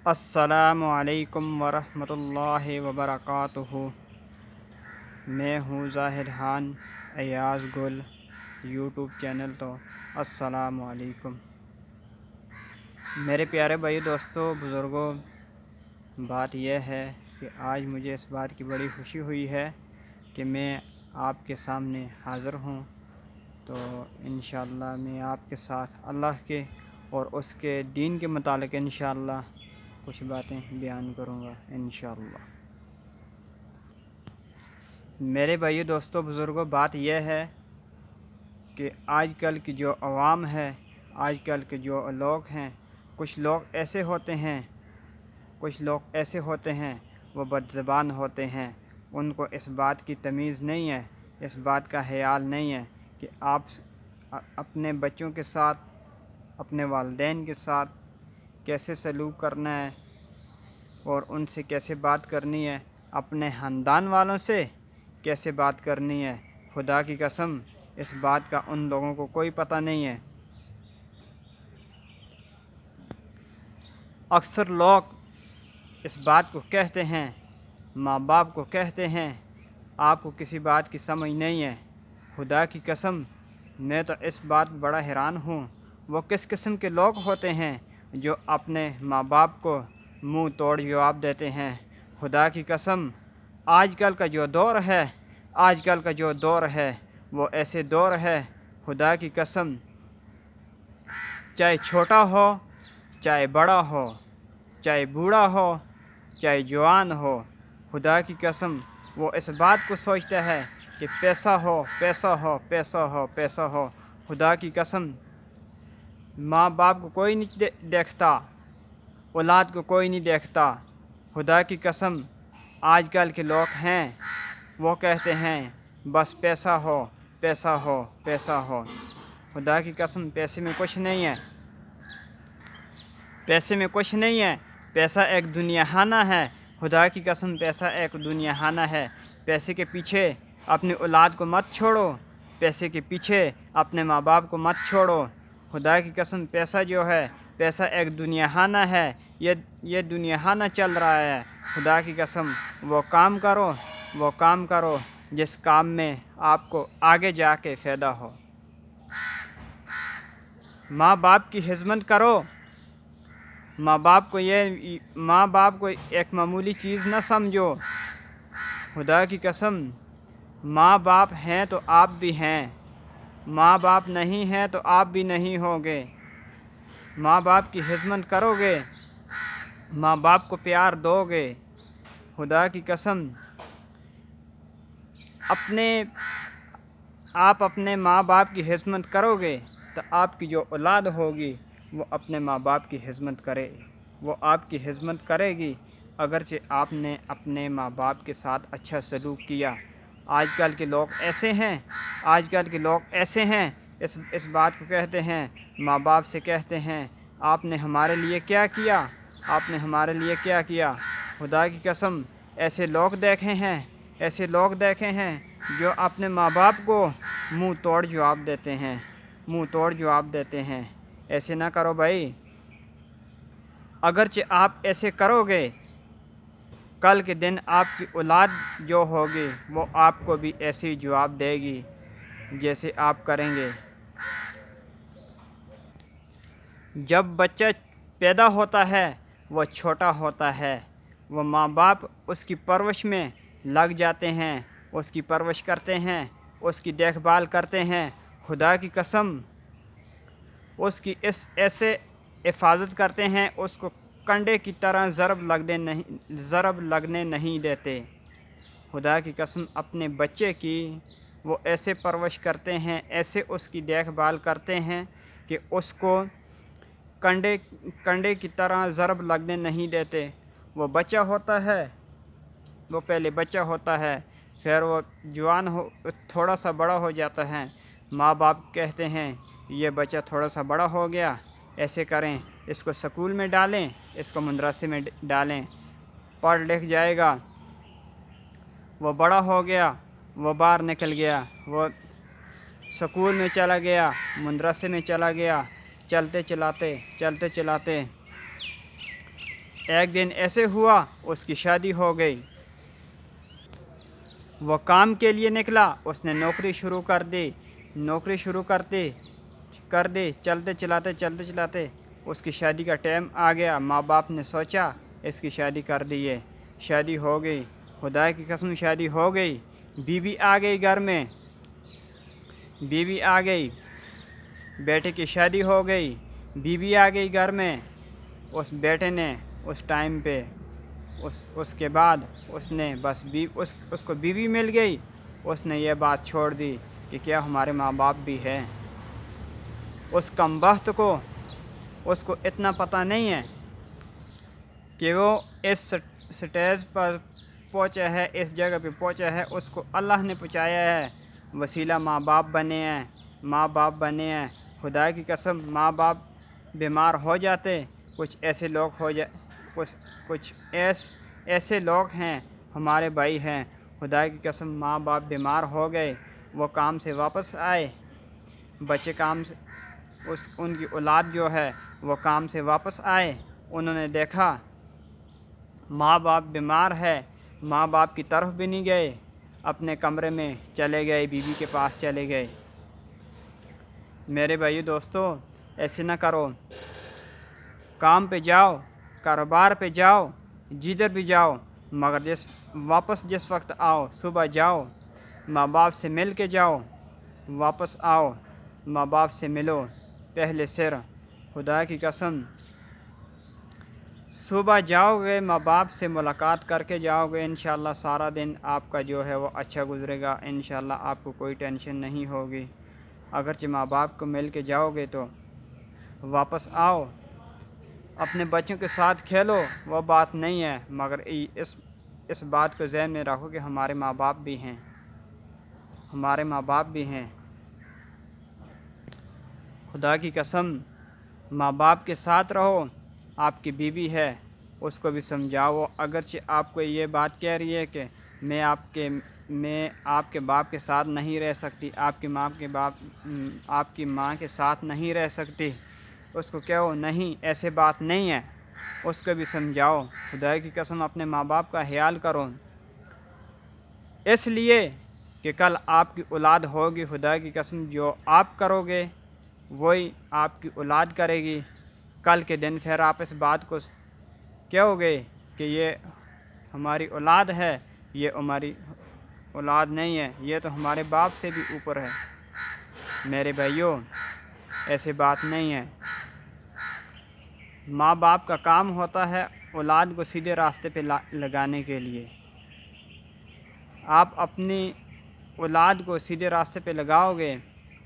السلام علیکم ورحمۃ اللہ وبرکاتہ۔ میں ہوں ظاہر خان ایاز گل یوٹیوب چینل تو السلام علیکم میرے پیارے بھائی دوستوں بزرگوں، بات یہ ہے کہ آج مجھے اس بات کی بڑی خوشی ہوئی ہے کہ میں آپ کے سامنے حاضر ہوں۔ تو انشاءاللہ میں آپ کے ساتھ اللہ کے اور اس کے دین کے متعلق انشاءاللہ کچھ باتیں بیان کروں گا انشاءاللہ۔ میرے بھائی دوستوں بزرگوں، بات یہ ہے کہ آج کل کی جو عوام ہے، آج کل کے جو لوگ ہیں، کچھ لوگ ایسے ہوتے ہیں وہ بد زبان ہوتے ہیں۔ ان کو اس بات کی تمیز نہیں ہے، اس بات کا خیال نہیں ہے کہ آپ اپنے بچوں کے ساتھ، اپنے والدین کے ساتھ کیسے سلوک کرنا ہے اور ان سے کیسے بات کرنی ہے، اپنے خاندان والوں سے کیسے بات کرنی ہے۔ خدا کی قسم اس بات کا ان لوگوں کو کوئی پتہ نہیں ہے۔ اکثر لوگ اس بات کو کہتے ہیں، ماں باپ کو کہتے ہیں، آپ کو کسی بات کی سمجھ نہیں ہے۔ خدا کی قسم میں تو اس بات بڑا حیران ہوں، وہ کس قسم کے لوگ ہوتے ہیں جو اپنے ماں باپ کو منہ توڑ جواب دیتے ہیں۔ خدا کی قسم آج کل کا جو دور ہے وہ ایسے دور ہے، خدا کی قسم چاہے چھوٹا ہو، چاہے بڑا ہو، چاہے بوڑھا ہو، چاہے جوان ہو، خدا کی قسم وہ اس بات کو سوچتا ہے کہ پیسہ ہو، پیسہ ہو، پیسہ ہو، پیسہ ہو۔ خدا کی قسم ماں باپ کو کوئی نہیں دیکھتا، اولاد کو کوئی نہیں دیکھتا۔ خدا کی قسم آج کل کے لوگ ہیں وہ کہتے ہیں بس پیسہ ہو، پیسہ ہو، پیسہ ہو۔ خدا کی قسم پیسے میں کچھ نہیں ہے، پیسے میں کچھ نہیں ہے۔ پیسہ ایک دنیا خانہ ہے۔ خدا کی قسم پیسہ ایک دنیا خانہ ہے۔ پیسے کے پیچھے اپنی اولاد کو مت چھوڑو، پیسے کے پیچھے اپنے ماں باپ کو مت چھوڑو۔ خدا کی قسم پیسہ جو ہے، پیسہ ایک دنیا خانہ ہے، یہ دنیا خانہ چل رہا ہے۔ خدا کی قسم وہ کام کرو جس کام میں آپ کو آگے جا کے فائدہ ہو۔ ماں باپ کی خدمت کرو، ماں باپ کو ایک معمولی چیز نہ سمجھو۔ خدا کی قسم ماں باپ ہیں تو آپ بھی ہیں، ماں باپ نہیں ہیں تو آپ بھی نہیں ہوگے۔ ماں باپ کی خدمت کرو گے، ماں باپ کو پیار دو گے۔ خدا کی قسم آپ اپنے ماں باپ کی خدمت کرو گے تو آپ کی جو اولاد ہوگی وہ اپنے ماں باپ کی خدمت آپ کی خدمت کرے گی، اگرچہ آپ نے اپنے ماں باپ کے ساتھ اچھا سلوک کیا۔ آج کل کے لوگ ایسے ہیں، اس بات کو کہتے ہیں، ماں باپ سے کہتے ہیں آپ نے ہمارے لیے کیا کیا، آپ نے ہمارے لیے کیا کیا۔ خدا کی قسم ایسے لوگ دیکھے ہیں جو اپنے ماں باپ کو منہ توڑ جواب دیتے ہیں۔ ایسے نہ کرو بھائی، اگرچہ آپ ایسے کرو گے کل کے دن آپ کی اولاد جو ہوگی وہ آپ کو بھی ایسے ہی جواب دے گی جیسے آپ کریں گے۔ جب بچہ پیدا ہوتا ہے وہ چھوٹا ہوتا ہے، وہ ماں باپ اس کی پرورش میں لگ جاتے ہیں، اس کی پرورش کرتے ہیں، اس کی دیکھ بھال کرتے ہیں۔ خدا کی قسم اس کی ایسے حفاظت کرتے ہیں، اس کو کنڈے کی طرح ضرب لگنے نہیں دیتے۔ خدا کی قسم اپنے بچے کی وہ ایسے پرورش کرتے ہیں، ایسے اس کی دیکھ بھال کرتے ہیں کہ اس کو کنڈے کی طرح ضرب لگنے نہیں دیتے۔ وہ پہلے بچہ ہوتا ہے، پھر وہ تھوڑا سا بڑا ہو جاتا ہے۔ ماں باپ کہتے ہیں یہ بچہ تھوڑا سا بڑا ہو گیا، ایسے کریں، اس کو سکول میں ڈالیں، اس کو مدرسے میں ڈالیں، پڑھ لکھ جائے گا۔ وہ بڑا ہو گیا، وہ باہر نکل گیا، وہ سکول میں چلا گیا، مدرسے میں چلا گیا، چلتے چلاتے ایک دن ایسے ہوا اس کی شادی ہو گئی، وہ کام کے لیے نکلا، اس نے نوکری شروع کر دی، نوکری شروع کر دی، چلتے چلاتے اس کی شادی کا ٹائم آ گیا۔ ماں باپ نے سوچا اس کی شادی کر دی ہے، شادی ہو گئی، خدا کی قسم شادی ہو گئی، بیوی آ گئی گھر میں، بیوی آ گئی، بیٹے کی شادی ہو گئی، بیوی آ گئی گھر میں۔ اس بیٹے نے اس ٹائم پہ اس کے بعد اس نے بس اس کو بیوی مل گئی، اس نے یہ بات چھوڑ دی کہ کیا ہمارے ماں باپ بھی ہیں۔ اس کم بخت کو اس کو اتنا پتہ نہیں ہے کہ وہ اس سٹیج پر پہنچا ہے، اس جگہ پہ پہنچا ہے، اس کو اللہ نے پہنچایا ہے، وسیلہ ماں باپ بنے ہیں۔ خدا کی قسم ماں باپ بیمار ہو جاتے، کچھ ایسے لوگ ہیں، ہمارے بھائی ہیں، خدا کی قسم ماں باپ بیمار ہو گئے، وہ کام سے واپس آئے، بچے کام سے ان کی اولاد جو ہے وہ کام سے واپس آئے، انہوں نے دیکھا ماں باپ بیمار ہے، ماں باپ کی طرف بھی نہیں گئے، اپنے کمرے میں چلے گئے، بیوی کے پاس چلے گئے۔ میرے بھائی دوستو، ایسے نہ کرو، کام پہ جاؤ، کاروبار پہ جاؤ، جدھر بھی جاؤ، مگر واپس جس وقت آؤ، صبح جاؤ، ماں باپ سے مل کے جاؤ، واپس آؤ، ماں باپ سے ملو پہلے سر، خدا کی قسم صبح جاؤ گے، ماں باپ سے ملاقات کر کے جاؤ گے، انشاءاللہ سارا دن آپ کا جو ہے وہ اچھا گزرے گا، انشاءاللہ آپ کو کوئی ٹینشن نہیں ہوگی۔ اگرچہ ماں باپ کو مل کے جاؤ گے تو واپس آؤ، اپنے بچوں کے ساتھ کھیلو، وہ بات نہیں ہے، مگر اس بات کو ذہن میں رکھو کہ ہمارے ماں باپ بھی ہیں، ہمارے ماں باپ بھی ہیں۔ خدا کی قسم ماں باپ کے ساتھ رہو، آپ کی بیوی ہے اس کو بھی سمجھاؤ، اگرچہ آپ کو یہ بات کہہ رہی ہے کہ میں آپ کے باپ کے ساتھ نہیں رہ سکتی، آپ کی ماں کے ساتھ نہیں رہ سکتی، اس کو کہو نہیں، ایسے بات نہیں ہے، اس کو بھی سمجھاؤ، خدا کی قسم اپنے ماں باپ کا خیال کرو، اس لیے کہ کل آپ کی اولاد ہوگی، خدا کی قسم جو آپ کرو گے وہی آپ کی اولاد کرے گی، کل کے دن پھر آپ اس بات کو کہو گے کہ یہ ہماری اولاد ہے، یہ ہماری اولاد نہیں ہے، یہ تو ہمارے باپ سے بھی اوپر ہے۔ میرے بھائیوں، ایسی بات نہیں ہے، ماں باپ کا کام ہوتا ہے اولاد کو سیدھے راستے پہ لگانے کے لیے، آپ اپنی اولاد کو سیدھے راستے پہ لگاؤ گے،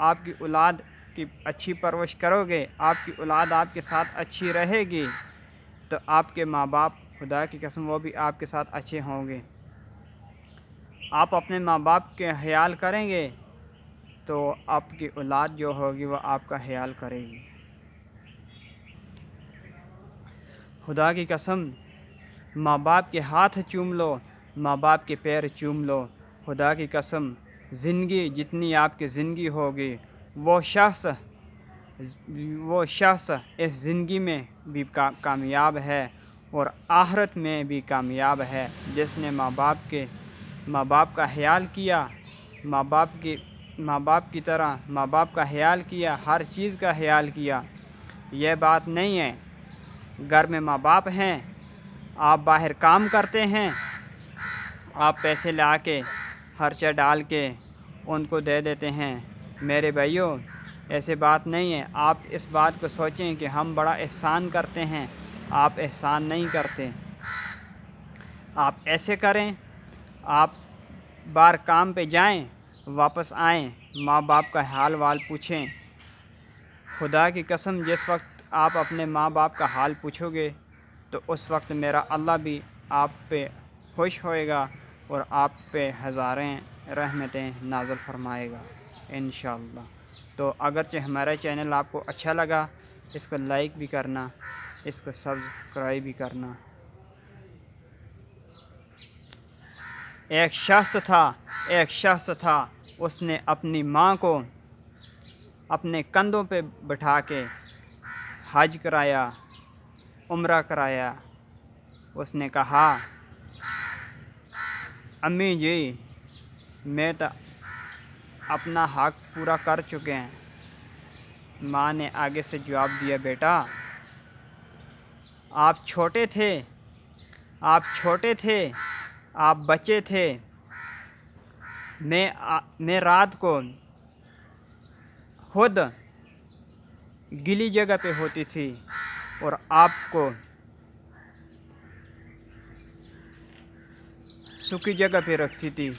آپ کی اولاد کی اچھی پرورش کرو گے، آپ کی اولاد آپ کے ساتھ اچھی رہے گی، تو آپ کے ماں باپ خدا کی قسم وہ بھی آپ کے ساتھ اچھے ہوں گے۔ آپ اپنے ماں باپ کے خیال کریں گے تو آپ کی اولاد جو ہوگی وہ آپ کا خیال کرے گی۔ خدا کی قسم ماں باپ کے ہاتھ چوم لو، ماں باپ کے پیر چوم لو، خدا کی قسم زندگی جتنی آپ کی زندگی ہوگی وہ شخص اس زندگی میں بھی کامیاب ہے اور آخرت میں بھی کامیاب ہے، جس نے ماں باپ کا خیال کیا، ماں باپ کی طرح ماں باپ کا خیال کیا، ہر چیز کا خیال کیا۔ یہ بات نہیں ہے گھر میں ماں باپ ہیں، آپ باہر کام کرتے ہیں، آپ پیسے لا کے خرچہ ڈال کے ان کو دے دیتے ہیں، میرے بھائیوں ایسے بات نہیں ہے، آپ اس بات کو سوچیں کہ ہم بڑا احسان کرتے ہیں، آپ احسان نہیں کرتے، آپ ایسے کریں، آپ بار کام پہ جائیں، واپس آئیں، ماں باپ کا حال وال پوچھیں، خدا کی قسم جس وقت آپ اپنے ماں باپ کا حال پوچھو گے تو اس وقت میرا اللہ بھی آپ پہ خوش ہوئے گا اور آپ پہ ہزاریں رحمتیں نازل فرمائے گا انشاءاللہ۔ تو اگرچہ ہمارا چینل آپ کو اچھا لگا، اس کو لائک بھی کرنا، اس کو سبسکرائب بھی کرنا۔ ایک شخص تھا اس نے اپنی ماں کو اپنے کندھوں پہ بٹھا کے حج کرایا، عمرہ کرایا، اس نے کہا امی جی میں تو اپنا حق پورا کر چکے ہیں۔ ماں نے آگے سے جواب دیا بیٹا آپ چھوٹے تھے آپ بچے تھے، میں رات کو خود گیلی جگہ پہ ہوتی تھی اور آپ کو سوکھی جگہ پہ رکھتی تھی۔